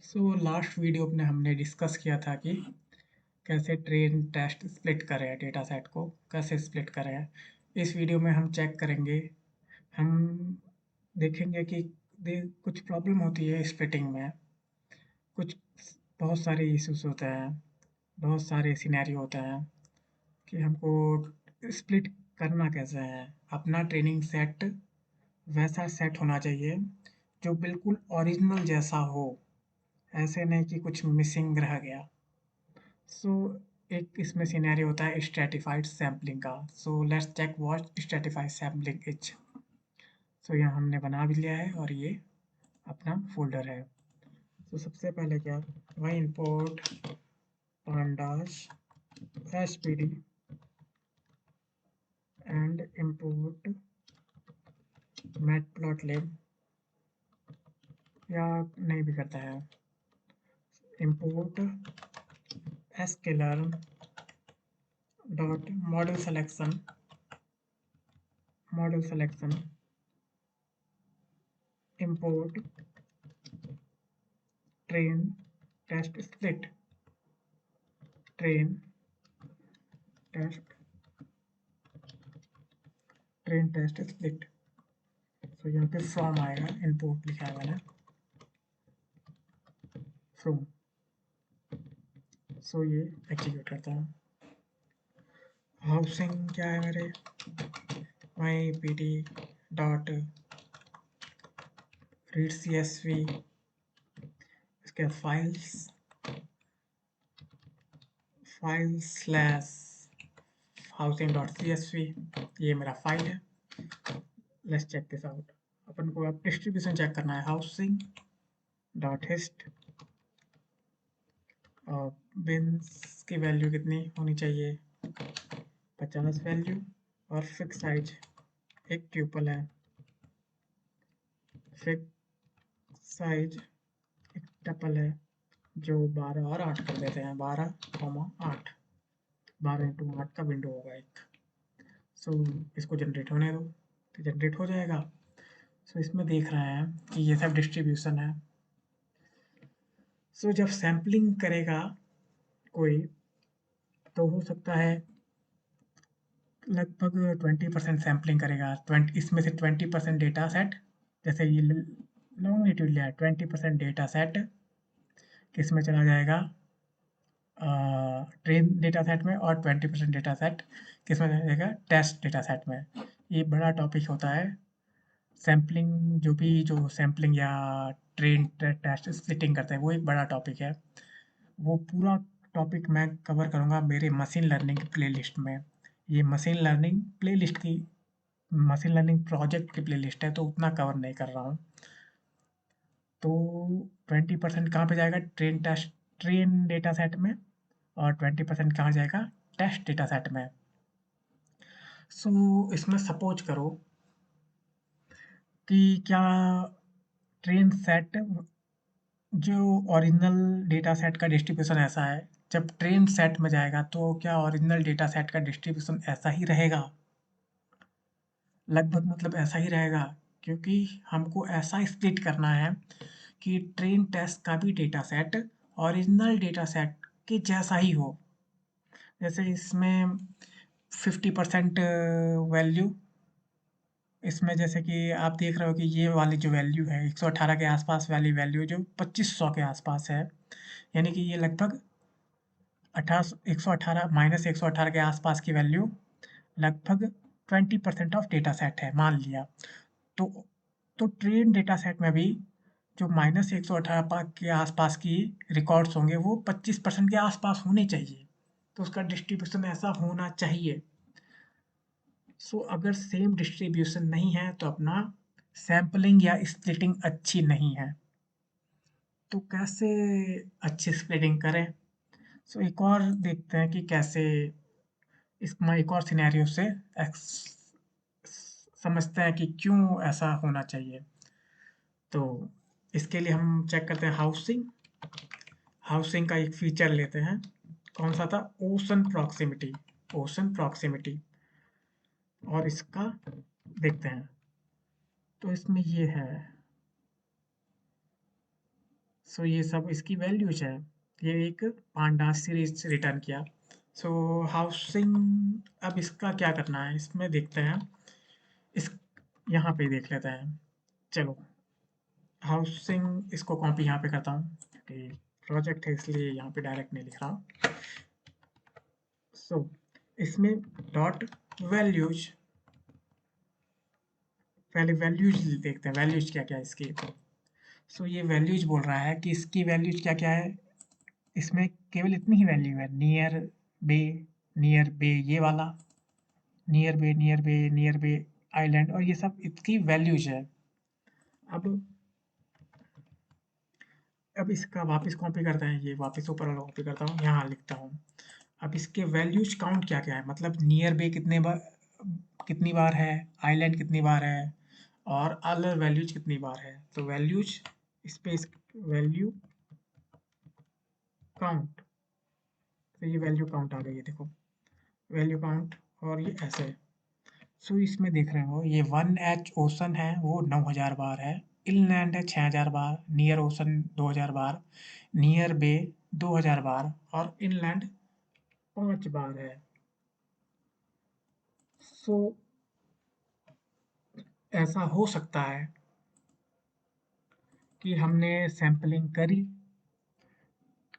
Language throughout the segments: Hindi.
लास्ट वीडियो में हमने डिस्कस किया था कि कैसे ट्रेन टेस्ट स्प्लिट करें, डेटा सेट को कैसे स्प्लिट करें। इस वीडियो में हम चेक करेंगे, हम देखेंगे कि कुछ प्रॉब्लम होती है स्प्लिटिंग में। कुछ बहुत सारे इश्यूज होते हैं, बहुत सारे सिनेरियो होते हैं कि हमको स्प्लिट करना कैसे है। अपना ट्रेनिंग सेट वैसा सेट होना चाहिए जो बिल्कुल ओरिजिनल जैसा हो, ऐसे नहीं कि कुछ मिसिंग रह गया। सो एक इसमें सिनेरियो होता है स्ट्रेटिफाइड सैम्पलिंग का। So let's check what stratified sampling is. So यहाँ हमने बना भी लिया है और ये अपना फोल्डर है। तो सबसे पहले क्या, वही import pandas spd and import matplotlib, या नहीं भी करता है, import sklearn dot model selection import train test split train test train test split। तो यहाँ पे फ्रॉम आएगा, इनपुट लिखा है मैंने फ्रॉम। सो ये एग्जीक्यूट करता है। हाउसिंग क्या है मेरे, my p d dot read c s v, इसके files slash housing dot c s v, ये मेरा फाइल है। Let's check this out. अपन को अब डिस्ट्रीब्यूशन चेक करना है। हाउसिंग डॉट हिस्ट और बिन्स की वैल्यू कितनी होनी चाहिए, 50 वैल्यू, और फिक्स साइज एक ट्यूपल है, फिक्स साइज एक टपल है जो 12 और 8 कर देते हैं, 12,8, 12 × 8 का विंडो होगा एक। सो इसको जनरेट होने दो, तो जनरेट हो जाएगा। सो इसमें देख रहे हैं कि ये सब डिस्ट्रीब्यूशन है। सो जब सैम्पलिंग करेगा कोई, तो हो सकता है लगभग 20% सैम्पलिंग करेगा। 20 इसमें से 20% डेटा सेट, जैसे ये लॉन्गिट्यूड लिया है, 20% डेटा सेट किस में चला जाएगा, ट्रेन डेटा सेट में, और 20% डेटा सेट किस में चला जाएगा, टेस्ट डेटा सेट में। ये बड़ा टॉपिक होता है सैम्पलिंग, जो सैम्पलिंग या ट्रेन टेस्ट स्प्लिटिंग करते हैं, वो एक बड़ा टॉपिक है। वो पूरा टॉपिक मैं कवर करूँगा मेरे मशीन लर्निंग प्लेलिस्ट में। ये मशीन लर्निंग प्लेलिस्ट की मशीन लर्निंग प्रोजेक्ट की प्लेलिस्ट है, तो उतना कवर नहीं कर रहा हूँ। तो 20% कहाँ पे जाएगा, ट्रेन डेटा सेट में, और 20% कहाँ जाएगा, टेस्ट डेटा सेट में। सो इसमें सपोज करो कि क्या ट्रेन सेट जो ओरिजिनल डेटा सेट का डिस्ट्रीब्यूशन ऐसा है, जब ट्रेन सेट में जाएगा तो क्या ओरिजिनल डेटा सेट का डिस्ट्रीब्यूशन ऐसा ही रहेगा, लगभग मतलब ऐसा ही रहेगा, क्योंकि हमको ऐसा स्प्लिट करना है कि ट्रेन टेस्ट का भी data set original data set के जैसा ही हो। जैसे इसमें 50% वैल्यू, इसमें जैसे कि आप देख रहे हो कि ये वाली जो वैल्यू है 118 के आसपास वाली वैल्यू जो 2500 के आसपास है, यानी कि ये लगभग 118 माइनस 118 के आसपास की वैल्यू लगभग 20% ऑफ डेटा सेट है मान लिया। तो ट्रेन डेटा सेट में भी जो माइनस 118 के आसपास की रिकॉर्ड्स होंगे वो 25% के आसपास होने चाहिए। तो उसका डिस्ट्रीब्यूशन ऐसा होना चाहिए। सो अगर सेम डिस्ट्रीब्यूशन नहीं है तो अपना सैम्पलिंग या स्प्लिटिंग अच्छी नहीं है। तो कैसे अच्छी स्प्लिटिंग करें, सो एक और देखते हैं कि कैसे इसमें एक और सिनेरियो से समझते हैं कि क्यों ऐसा होना चाहिए। तो इसके लिए हम चेक करते हैं हाउसिंग का एक फीचर लेते हैं। कौन सा था, ओशन प्रॉक्सिमिटी, और इसका देखते हैं। तो इसमें ये है सो ये सब इसकी वैल्यूज है। ये एक पांडास सीरीज रिटर्न किया। सो हाउसिंग, अब इसका क्या करना है इसमें देखते हैं। इस यहाँ पे देख लेते हैं। चलो हाउसिंग इसको कॉपी यहाँ पे करता हूँ क्योंकि प्रोजेक्ट है इसलिए यहाँ पे डायरेक्ट नहीं लिख रहा। सो इसमें डॉट वैल्यूज, पहले वैल्यूज देखते हैं वैल्यूज क्या क्या है इसकी। सो ये वैल्यूज बोल रहा है कि इसकी वैल्यूज क्या क्या है। इसमें केवल इतनी ही वैल्यू है, बे नियर बे ये वाला, नियर बे आइलैंड, और ये सब इसकी वैल्यूज है। अब इसका वापस कॉपी करते हैं, ये वापस ऊपर वाला कॉपी करता हूँ, यहाँ लिखता हूँ। अब इसके वैल्यूज काउंट क्या क्या है, मतलब नियर बे कितनी बार है, आइलैंड कितनी बार है, और अदर वैल्यूज कितनी बार है। तो वैल्यूज स्पेस वैल्यू काउंट, तो ये वैल्यू काउंट आ गई है, देखो वैल्यू काउंट, और ये ऐसे। सो इसमें देख रहे हो ये 1H ओशन है वो 9000 बार है, इनलैंड है 6000 बार, नियर ओशन 2000 बार, नियर बे 2000 बार, और इनलैंड 5 बार है। सो ऐसा हो सकता है कि हमने सैम्पलिंग करी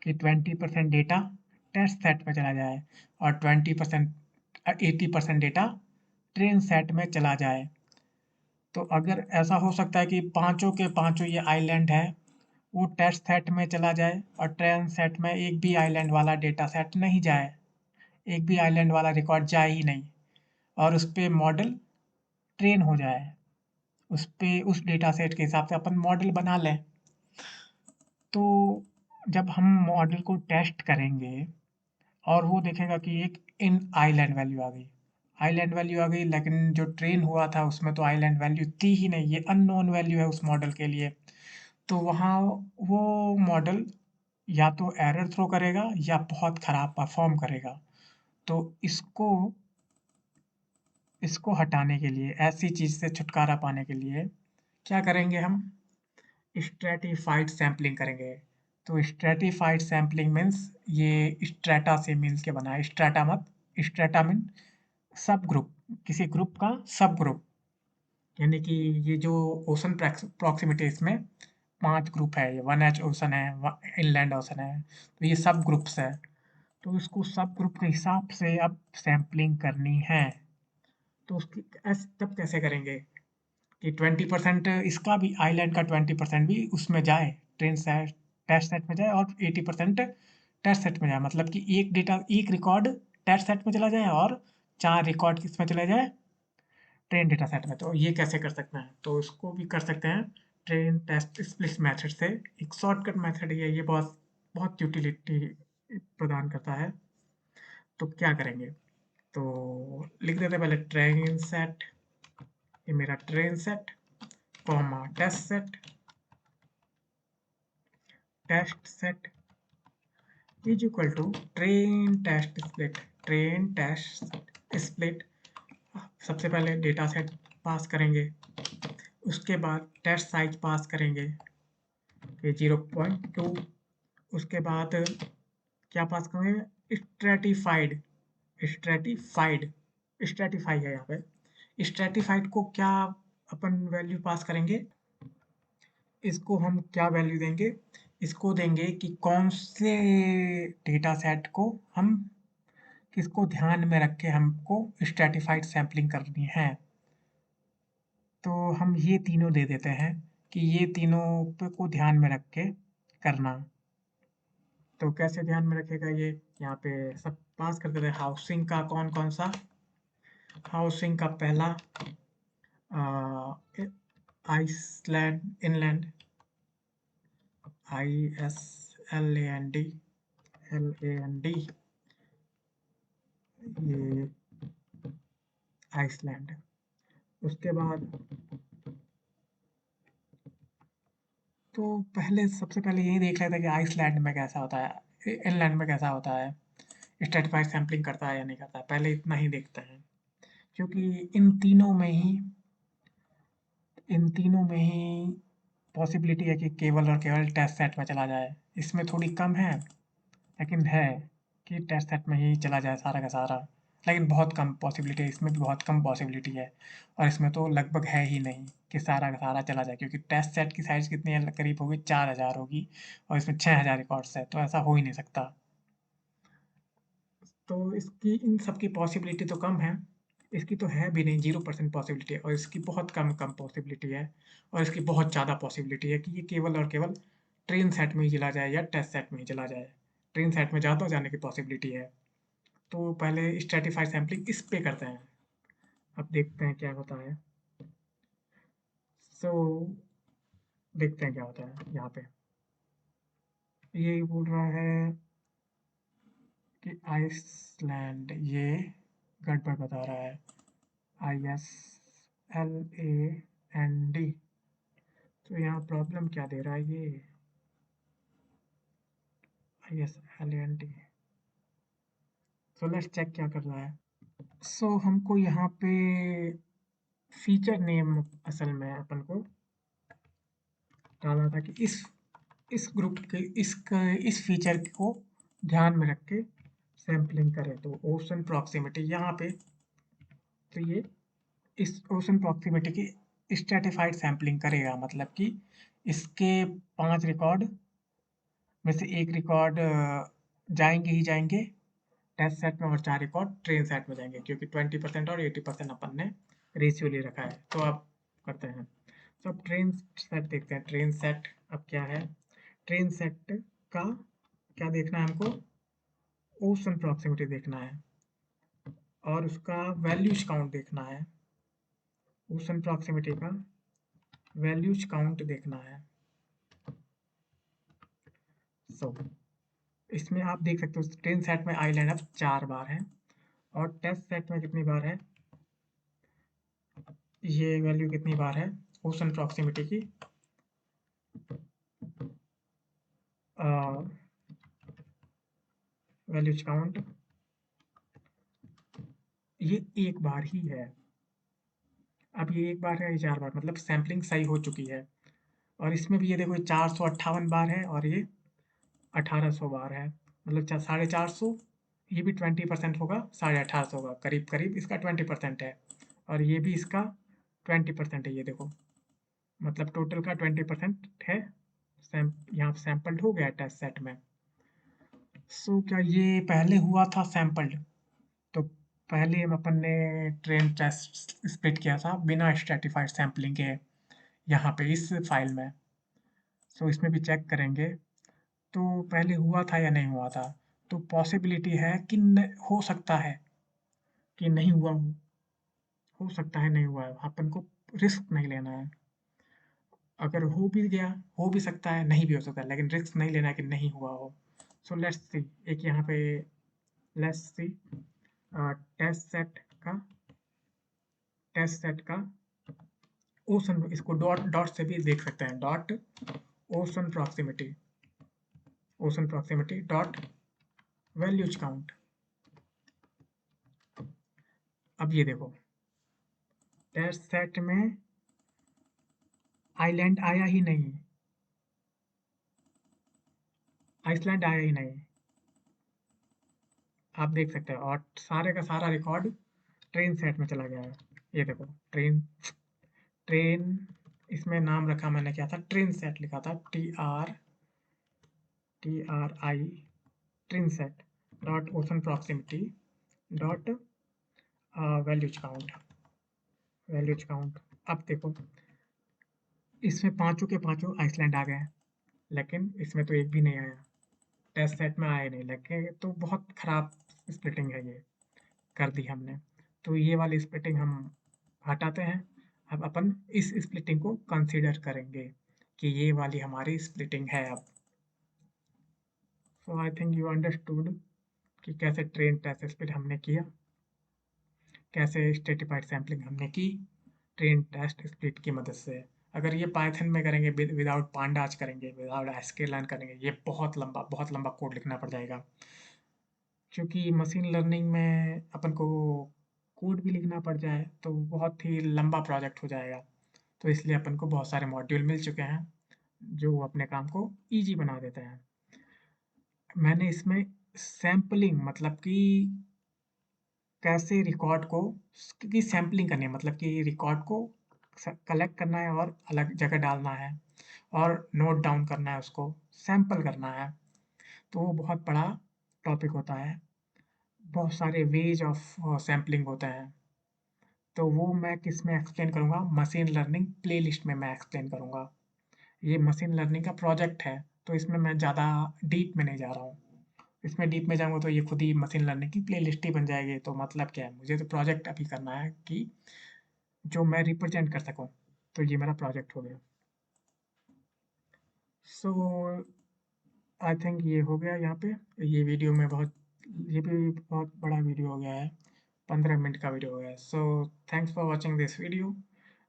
कि 20% डेटा टेस्ट सेट में चला जाए और 80% डेटा ट्रेन सेट में चला जाए। तो अगर ऐसा हो सकता है कि पांचों के पांचों ये आइलैंड है वो टेस्ट सेट में चला जाए और ट्रेन सेट में एक भी आइलैंड वाला डेटा सेट नहीं जाए, एक भी आइलैंड वाला रिकॉर्ड जाए ही नहीं, और उस पे मॉडल ट्रेन हो जाए, उस पे उस डेटा सेट के हिसाब से अपन मॉडल बना लें। तो जब हम मॉडल को टेस्ट करेंगे और वो देखेगा कि एक इन आइलैंड वैल्यू आ गई, आइलैंड वैल्यू आ गई, लेकिन जो ट्रेन हुआ था उसमें तो आइलैंड वैल्यू थी ही नहीं, ये अननोन वैल्यू है उस मॉडल के लिए। तो वहाँ वो मॉडल या तो एरर थ्रो करेगा या बहुत खराब परफॉर्म करेगा। तो इसको हटाने के लिए, ऐसी चीज़ से छुटकारा पाने के लिए क्या करेंगे हम, स्ट्रेटिफाइड सैम्पलिंग करेंगे। तो स्ट्रेटिफाइड सैम्पलिंग मीन्स ये स्ट्रेटा से मिल के बना है, स्ट्रेटा मत, स्ट्रेटा मीन सब ग्रुप, किसी ग्रुप का सब ग्रुप, यानी कि ये जो ओशन प्रॉक्सिमिटी इसमें 5 ग्रुप है, ये 1H ओशन है, इनलैंड ओशन है, तो ये सब ग्रुप्स है। तो इसको सब ग्रुप के हिसाब से अब सैम्पलिंग करनी है। तो उसकी तब कैसे करेंगे कि 20% इसका भी, आइलैंड का 20% भी उसमें जाए, ट्रेन सेट टेस्ट सेट में जाए, और 80% टेस्ट सेट में जाए, मतलब कि एक रिकॉर्ड टेस्ट सेट में चला जाए और 4 रिकॉर्ड किस में चले जाए, ट्रेन डेटा सेट में। तो ये कैसे कर सकते हैं, तो इसको भी कर सकते हैं ट्रेन टेस्ट स्प्लिट मेथड से। एक शॉर्टकट मेथड है ये, बहुत बहुत यूटिलिटी प्रदान करता है। तो क्या करेंगे, तो लिख देते हैं पहले ट्रेन सेट, ये मेरा train set comma test set is equal to train test split. सबसे पहले डेटा सेट पास करेंगे, उसके बाद टेस्ट साइज पास करेंगे, ये 0.2, उसके बाद क्या पास करेंगे, स्ट्रेटिफाइड, स्ट्रेटिफाइड स्ट्रेटिफाई है यहाँ पे, स्ट्रेटिफाइड को क्या अपन वैल्यू पास करेंगे, इसको हम क्या वैल्यू देंगे, इसको देंगे कि कौन से डेटा सेट को हम, किसको ध्यान में रख के हमको स्ट्रेटिफाइड सैम्पलिंग करनी है। तो हम ये तीनों दे देते हैं कि ये तीनों पे को ध्यान में रख के करना। तो कैसे ध्यान में रखेगा ये, यहाँ पे सब पास कर देते हैं। हाउसिंग का कौन कौन सा, हाउसिंग का पहला आइसलैंड इनलैंड, ISLAND ये आइसलैंड। उसके बाद तो पहले सबसे पहले यही देख लेते हैं कि आइसलैंड में कैसा होता है, इनलैंड में कैसा होता है, स्ट्रेटिफाइड सैम्पलिंग करता है या नहीं करता है, पहले इतना ही देखते हैं। क्योंकि इन तीनों में ही पॉसिबिलिटी है कि केवल और केवल टेस्ट सेट में चला जाए। इसमें थोड़ी कम है, लेकिन है कि टेस्ट सेट में ही चला जाए सारा का सारा। लेकिन बहुत कम पॉसिबिलिटी है, इसमें भी बहुत कम पॉसिबिलिटी है। और इसमें तो लगभग है ही नहीं कि सारा का सारा चला जाए, क्योंकि टेस्ट सेट की साइज़ कितनी है, करीब होगी 4000 होगी, और इसमें 6000 रिकॉर्ड्स है, तो ऐसा हो ही नहीं सकता। तो इसकी इन सब की पॉसिबिलिटी तो कम है। इसकी तो है भी नहीं, 0% पॉसिबिलिटी है, और इसकी बहुत कम कम पॉसिबिलिटी है। और इसकी बहुत ज़्यादा पॉसिबिलिटी है कि ये केवल और केवल ट्रेन सेट में ही चला जाए या टेस्ट सेट में ही चला जाए। ट्रेन सेट में ज़्यादा जाने की पॉसिबिलिटी है। तो पहले स्ट्रैटिफाइड सैम्पलिंग इस पे करते हैं। अब देखते हैं क्या होता है। सो देखते हैं क्या होता है यहाँ पे। ये बोल रहा है कि आइसलैंड, ये गड़बड़ बता रहा है। ISLAND, तो यहाँ प्रॉब्लम क्या दे रहा है ये। ISLAND, सो लेट्स चेक क्या कर रहा है। सो हमको यहाँ पे फीचर नेम असल में अपन को डालना था कि इस ग्रुप के इस फीचर को ध्यान में रख के सैम्पलिंग करें। तो ओशन प्रॉक्सिमिटी यहाँ पे, तो ये इस ओशन प्रॉक्सिमिटी की स्ट्रैटिफाइड सैम्पलिंग करेगा, मतलब कि इसके 5 रिकॉर्ड में से एक रिकॉर्ड जाएंगे ही जाएंगे टेस्ट सेट में, और 4 रिकॉर्ड ट्रेन सेट में जाएंगे, क्योंकि 20% और 80% अपन ने रेशियो ले रखा है। तो अब करते हैं। तो अब ट्रेन सेट देखते हैं। ट्रेन सेट अब क्या है। ट्रेन सेट का क्या देखना है हमको, ओशन प्रॉक्सिमिटी देखना है, और उसका वैल्यूज काउंट देखना है। ओशन प्रॉक्सिमिटी का वैल्यूज काउंट देखना है। सो इसमें आप देख सकते हो ट्रेन सेट में आइलैंड अब 4 बार है, और टेस्ट सेट में कितनी बार है, ये वैल्यू कितनी बार है ओशन प्रॉक्सिमिटी की, वैल्यूज काउंट, ये एक बार ही है। अब ये एक बार है, ये 4 बार, मतलब सैम्पलिंग सही हो चुकी है। और इसमें भी ये देखो 458 बार है, और ये 1800 बार है, मतलब 450, ये भी 20% होगा, 1850 होगा, करीब करीब इसका 20% है। और ये भी इसका 20% है, ये देखो, मतलब टोटल का 20% है। यहाँ सैम्पल्ड हो गया टेस्ट सेट में। सो क्या ये पहले हुआ था सैम्पल्ड, तो पहले हम अपन ने ट्रेन टेस्ट स्प्लिट किया था बिना स्ट्रैटिफाइड सैम्पलिंग के, यहाँ पे इस फाइल में। सो इसमें भी चेक करेंगे, तो पहले हुआ था या नहीं हुआ था। तो पॉसिबिलिटी है कि हो सकता है कि नहीं हुआ हो सकता है नहीं हुआ है, अपन को रिस्क नहीं लेना है। अगर हो भी गया, हो भी सकता है, नहीं भी हो सकता है, लेकिन रिस्क नहीं लेना है कि नहीं हुआ हो। सो लेट्स सी, एक यहाँ पे लेट्स सी टेस्ट सेट का टेस्ट सेट का ओशन, इसको डॉट डॉट से भी देख सकते हैं। Dot ocean proximity dot values count. अब ये देखो टेस्ट सेट में आइलैंड आया ही नहीं, आइसलैंड आया ही नहीं, आप देख सकते हैं। और सारे का सारा रिकॉर्ड ट्रेन सेट में चला गया है। ये देखो ट्रेन ट्रेन इसमें नाम रखा मैंने, क्या था, ट्रेन सेट लिखा था, TRI, train set dot ocean proximity dot values count. अब देखो इसमें पांचों के पांचों आइसलैंड आ गए हैं, लेकिन इसमें तो एक भी नहीं आया, टेस्ट सेट में आया नहीं, लेकिन तो बहुत खराब स्प्लिटिंग है ये, कर दी हमने। तो ये वाली स्प्लिटिंग हम हटाते हैं। अब अपन इस स्प्लिटिंग को कंसीडर करेंगे कि ये वाली हमारी स्प्लिटिंग है अब। सो आई थिंक यू अंडरस्टूड कि कैसे ट्रेन टेस्ट स्प्लिट हमने किया, कैसे स्ट्रेटिफाइड सैम्पलिंग हमने की ट्रेन टेस्ट स्प्लिट की मदद से। अगर ये पाइथन में करेंगे, विदाउट पांडाज करेंगे, विदाउट एसक्यूएल करेंगे, ये बहुत लंबा कोड लिखना पड़ जाएगा। क्योंकि मशीन लर्निंग में अपन को कोड भी लिखना पड़ जाए तो बहुत ही लंबा प्रोजेक्ट हो जाएगा। तो इसलिए अपन को बहुत सारे मॉड्यूल मिल चुके हैं, जो अपने काम को ईज़ी बना देता है। मैंने इसमें सैंपलिंग मतलब कि कैसे रिकॉर्ड को की सैंपलिंग करनी है, मतलब कि रिकॉर्ड को कलेक्ट करना है और अलग जगह डालना है और नोट डाउन करना है, उसको सैंपल करना है। तो वो बहुत बड़ा टॉपिक होता है। बहुत सारे वेज ऑफ सैंपलिंग होते हैं। तो वो मैं किस में एक्सप्लेन करूँगा, मशीन लर्निंग प्लेलिस्ट में मैं एक्सप्लेन करूँगा। ये मशीन लर्निंग का प्रोजेक्ट है, तो इसमें मैं ज़्यादा डीप में नहीं जा रहा हूँ। इसमें डीप में जाऊँगा तो ये खुद ही मशीन लर्निंग की प्लेलिस्ट ही बन जाएगी, तो मतलब क्या है, मुझे तो प्रोजेक्ट अभी करना है कि जो मैं रिप्रेजेंट कर सकूँ। तो ये मेरा प्रोजेक्ट हो गया। सो आई थिंक ये हो गया यहाँ पे। ये वीडियो में बहुत, ये भी बहुत बड़ा वीडियो हो गया है, 15 मिनट का वीडियो हो गया है। So thanks for watching this video.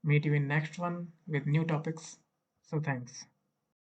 Meet you in next one with new topics. So thanks.